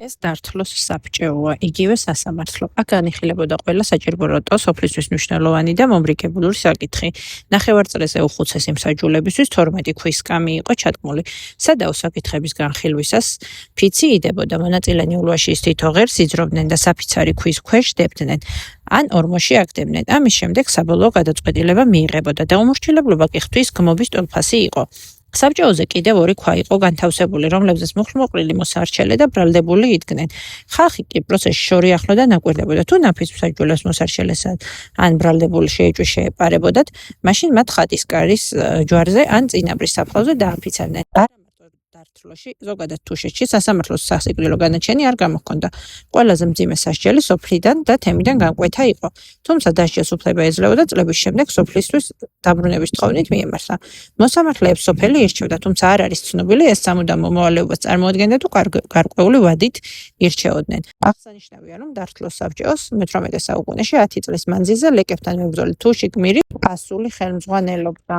ეს დართლოს საბჭოა, იგივე სასამართლო. აქ განიხილებოდა ყველა საჭირო როტო, სოფლისთვის მნიშვნელოვანი და მომრიგებული საკითხი. ნახევარწრეზე უხუცესი მსაჯულებისთვის 12 ქვის კამი იყო ჩადგმული. სადაო საკითხების განხილვისას ფიცი იდებოდა, მონაწილენი ულვაშის თითო ღერს იძრობდნენ და საფიცარი ქვის ქვეშ დებდნენ. ან ორმოში აგდებდნენ. ამის შემდეგ საბოლოო გადაწყვეტილება მიიღებოდა და უმორჩილებლობა კი ღვთის გმობის ტოლფასი იყო. საბჭოზე კიდევ ორი ქვა იყო განთავსებული, რომლებზეც მოხმოყრილი მოსარჩელე და ბრალდებული იდგნენ. ხალხი კი პროცესში შორი ახლო და ნაკვირდებოდა. თუ ნაფიც მსაჯულებს მოსარჩელეს ან ბრალდებული შეეჭვი შეეპარებოდათ, მაშინ მათ ხატის კარის ჯვარზე ან წინაბრის საფლავზე დააფიცავდნენ. დართლოში, ზოგადად თუშეთში სასამართლოს სასიკვდილო განაჩენი არ გამოჰქონდა. ყველაზე მძიმე სასჯელი სოფლიდან და თემიდან განკვეთა იყო. თუმცა დასჯელს უფლება ეძლეოდა წლების შემდეგ სოფლისთვის დაბრუნების თხოვნით მიემართა. მოსამართლეებს სოფელი ირჩევდა, თუმცა არ არის ცნობილი ეს სამუდამო მოვალეობას წარმოადგენდა თუ გარკვეული ვადით ირჩეოდნენ. აღსანიშნავია, რომ დართლოს საბჭოს მე-18 საუკუნეში 10 წლის მანძილზე ლეკებთან მებრძოლი თუში გმირი ასული ხელმძღვანელობდა.